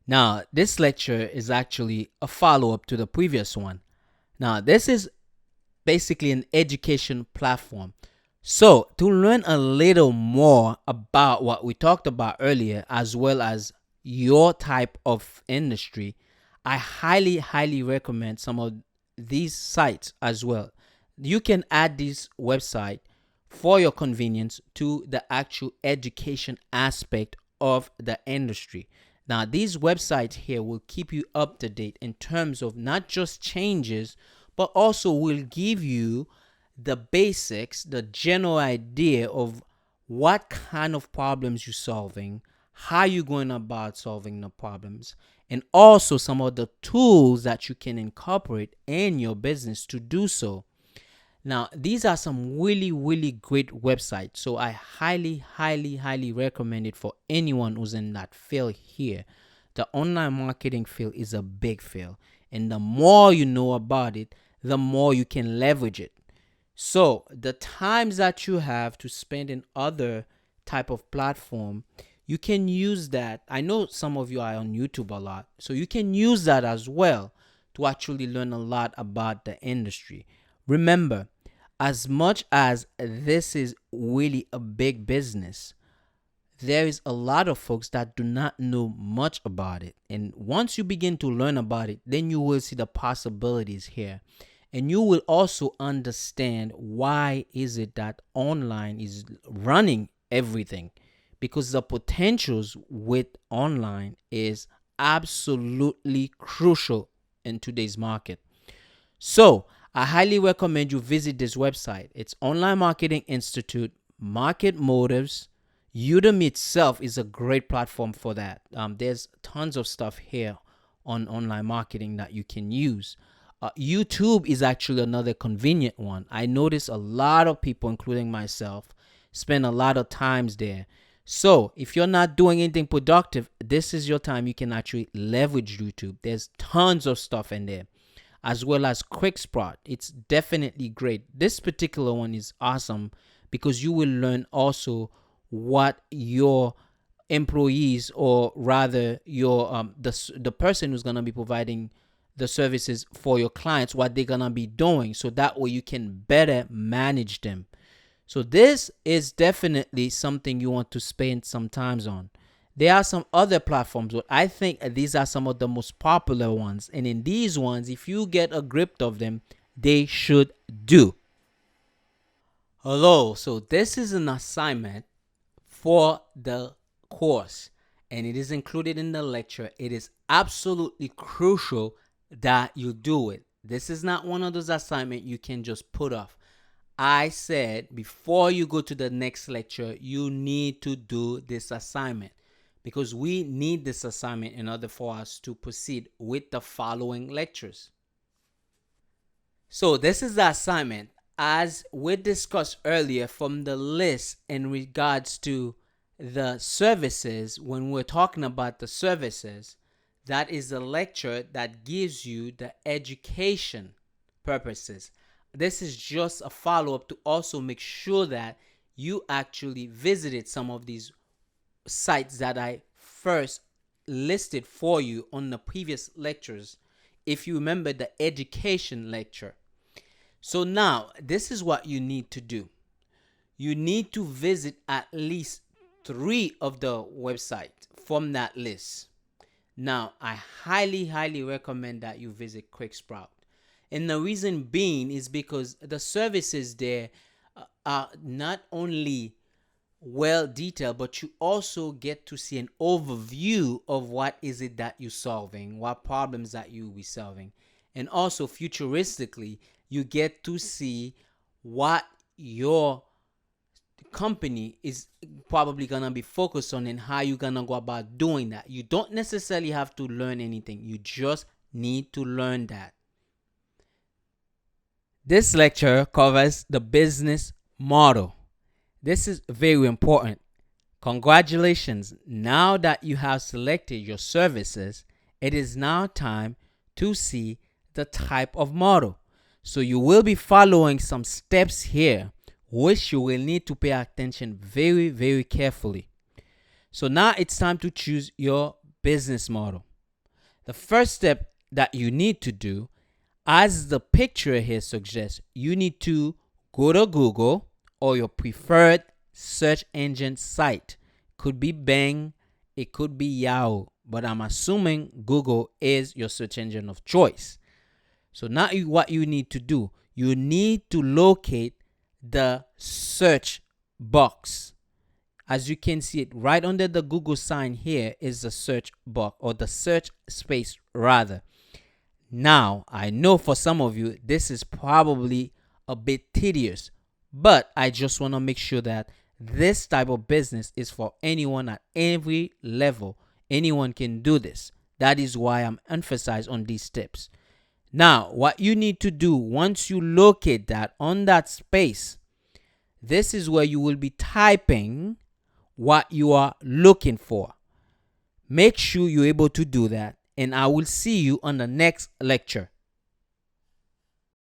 Now, this lecture is actually a follow up to the previous one. Now, this is basically an education platform. So, to learn a little more about what we talked about earlier, as well as your type of industry, I highly recommend some of these sites as well. You can add this website for your convenience to the actual education aspect of the industry. Now, these websites here will keep you up to date in terms of not just changes, but also will give you the basics, the general idea of what kind of problems you're solving, how you're going about solving the problems, and also some of the tools that you can incorporate in your business to do so. Now, these are some really great websites. So I highly recommend it for anyone who's in that field here. The online marketing field is a big field. And the more you know about it, the more you can leverage it. So the times that you have to spend in other type of platform, you can use that. I know some of you are on YouTube a lot, so you can use that as well to actually learn a lot about the industry. Remember, as much as this is really a big business, there is a lot of folks that do not know much about it. And once you begin to learn about it, then you will see the possibilities here. And you will also understand why is it that online is running everything. Because the potentials with online is absolutely crucial in today's market. So I highly recommend you visit this website. It's Online Marketing Institute, Market Motives. Udemy itself is a great platform for that. There's tons of stuff here on online marketing that you can use. YouTube is actually another convenient one. I notice a lot of people, including myself, spend a lot of times there. So if you're not doing anything productive, this is your time. You can actually leverage YouTube. There's tons of stuff in there, as well as QuickSprout. It's definitely great. This particular one is awesome because you will learn also what your employees, or rather your the person who's going to be providing the services for your clients, what they're going to be doing, so that way you can better manage them. So this is definitely something you want to spend some time on. There are some other platforms, but I think these are some of the most popular ones. And in these ones, if you get a grip of them, they should do. Hello, so this is an assignment for the course, and it is included in the lecture. It is absolutely crucial that you do it. This is not one of those assignments you can just put off. I said before you go to the next lecture, you need to do this assignment, because we need this assignment in order for us to proceed with the following lectures. So this is the assignment. As we discussed earlier from the list in regards to the services, when we're talking about the services, that is the lecture that gives you the education purposes. This is just a follow-up to also make sure that you actually visited some of these sites that I first listed for you on the previous lectures, if you remember the education lecture. So now, this is what you need to do. You need to visit at least 3 of the websites from that list. Now, I highly recommend that you visit QuickSprout. And the reason being is because the services there are not only well detailed, but you also get to see an overview of what is it that you're solving, what problems that you'll be solving. And also futuristically, you get to see what your company is probably gonna be focused on and how you're gonna go about doing that. You don't necessarily have to learn anything. You just need to learn that. This lecture covers the business model. This is very important. Congratulations. Now that you have selected your services, it is now time to see the type of model. So you will be following some steps here, which you will need to pay attention very carefully. So now it's time to choose your business model. The first step that you need to do, as the picture here suggests, you need to go to Google or your preferred search engine site. Could be Bing, it could be Yahoo, but I'm assuming Google is your search engine of choice. So now what you need to do, you need to locate the search box. As you can see it right under the Google sign here is the search box, or the search space rather. Now, I know for some of you, this is probably a bit tedious, but I just want to make sure that this type of business is for anyone at every level. Anyone can do this. That is why I'm emphasizing on these tips. Now, what you need to do once you locate that on that space, this is where you will be typing what you are looking for. Make sure you're able to do that, and I will see you on the next lecture.